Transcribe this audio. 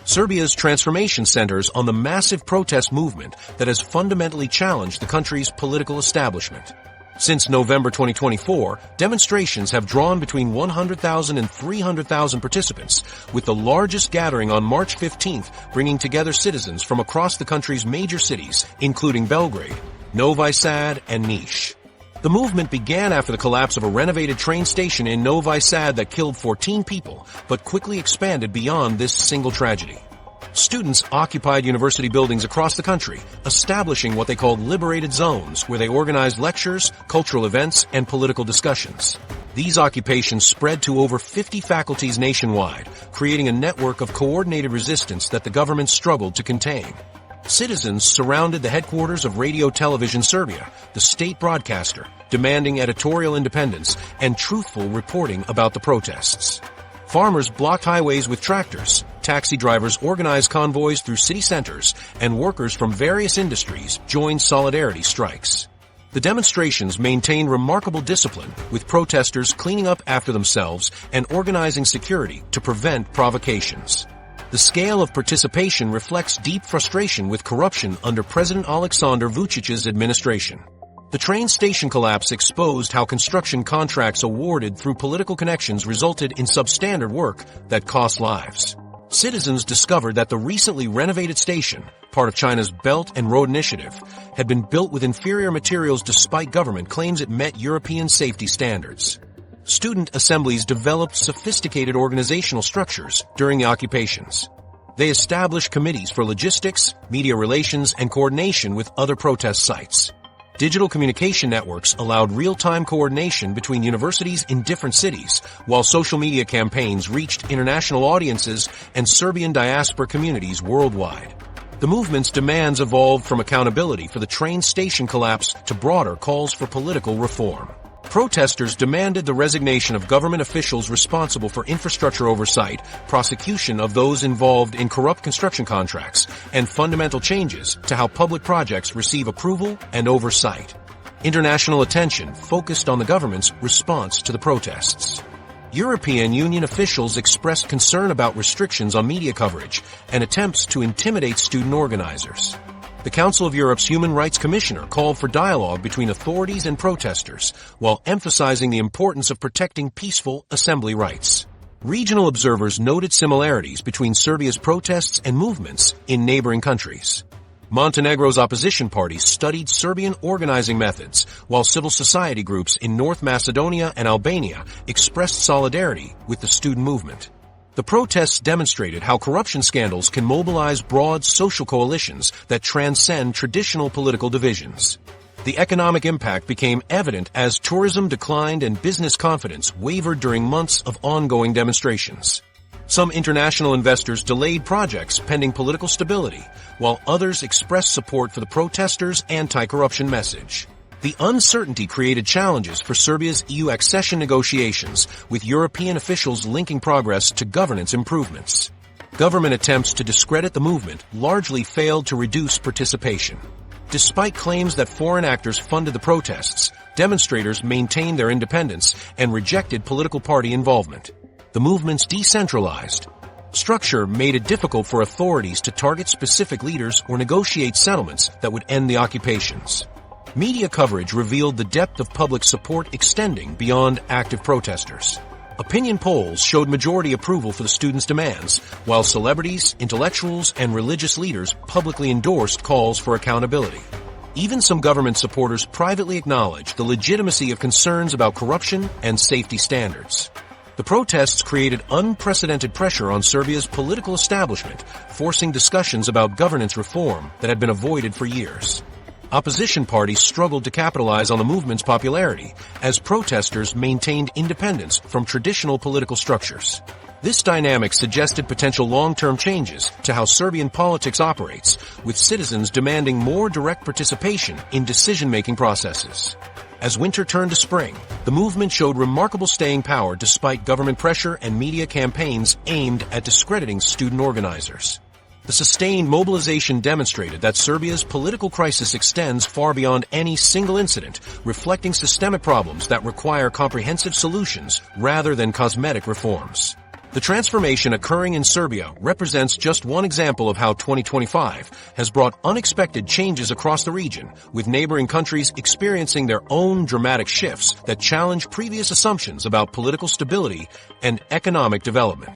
Serbia's transformation centers on the massive protest movement that has fundamentally challenged the country's political establishment. Since November 2024, demonstrations have drawn between 100,000 and 300,000 participants, with the largest gathering on March 15th bringing together citizens from across the country's major cities, including Belgrade, Novi Sad, and Niš. The movement began after the collapse of a renovated train station in Novi Sad that killed 14 people, but quickly expanded beyond this single tragedy. Students occupied university buildings across the country, establishing what they called liberated zones, where they organized lectures, cultural events, and political discussions. These occupations spread to over 50 faculties nationwide, creating a network of coordinated resistance that the government struggled to contain. Citizens surrounded the headquarters of Radio Television Serbia, the state broadcaster, demanding editorial independence and truthful reporting about the protests. Farmers blocked highways with tractors, taxi drivers organized convoys through city centers, and workers from various industries joined solidarity strikes. The demonstrations maintained remarkable discipline, with protesters cleaning up after themselves and organizing security to prevent provocations. The scale of participation reflects deep frustration with corruption under President Alexander Vucic's administration. The train station collapse exposed how construction contracts awarded through political connections resulted in substandard work that cost lives. Citizens discovered that the recently renovated station, part of China's Belt and Road Initiative, had been built with inferior materials despite government claims it met European safety standards. Student assemblies developed sophisticated organizational structures during the occupations. They established committees for logistics, media relations, and coordination with other protest sites. Digital communication networks allowed real-time coordination between universities in different cities, while social media campaigns reached international audiences and Serbian diaspora communities worldwide. The movement's demands evolved from accountability for the train station collapse to broader calls for political reform. Protesters demanded the resignation of government officials responsible for infrastructure oversight, prosecution of those involved in corrupt construction contracts, and fundamental changes to how public projects receive approval and oversight. International attention focused on the government's response to the protests. European Union officials expressed concern about restrictions on media coverage and attempts to intimidate student organizers. The Council of Europe's Human Rights Commissioner called for dialogue between authorities and protesters, while emphasizing the importance of protecting peaceful assembly rights. Regional observers noted similarities between Serbia's protests and movements in neighboring countries. Montenegro's opposition parties studied Serbian organizing methods, while civil society groups in North Macedonia and Albania expressed solidarity with the student movement. The protests demonstrated how corruption scandals can mobilize broad social coalitions that transcend traditional political divisions. The economic impact became evident as tourism declined and business confidence wavered during months of ongoing demonstrations. Some international investors delayed projects pending political stability, while others expressed support for the protesters' anti-corruption message. The uncertainty created challenges for Serbia's EU accession negotiations, with European officials linking progress to governance improvements. Government attempts to discredit the movement largely failed to reduce participation. Despite claims that foreign actors funded the protests, demonstrators maintained their independence and rejected political party involvement. The movement's decentralized structure made it difficult for authorities to target specific leaders or negotiate settlements that would end the occupations. Media coverage revealed the depth of public support extending beyond active protesters. Opinion polls showed majority approval for the students' demands, while celebrities, intellectuals, and religious leaders publicly endorsed calls for accountability. Even some government supporters privately acknowledged the legitimacy of concerns about corruption and safety standards. The protests created unprecedented pressure on Serbia's political establishment, forcing discussions about governance reform that had been avoided for years. Opposition parties struggled to capitalize on the movement's popularity, as protesters maintained independence from traditional political structures. This dynamic suggested potential long-term changes to how Serbian politics operates, with citizens demanding more direct participation in decision-making processes. As winter turned to spring, the movement showed remarkable staying power despite government pressure and media campaigns aimed at discrediting student organizers. The sustained mobilization demonstrated that Serbia's political crisis extends far beyond any single incident, reflecting systemic problems that require comprehensive solutions rather than cosmetic reforms. The transformation occurring in Serbia represents just one example of how 2025 has brought unexpected changes across the region, with neighboring countries experiencing their own dramatic shifts that challenge previous assumptions about political stability and economic development.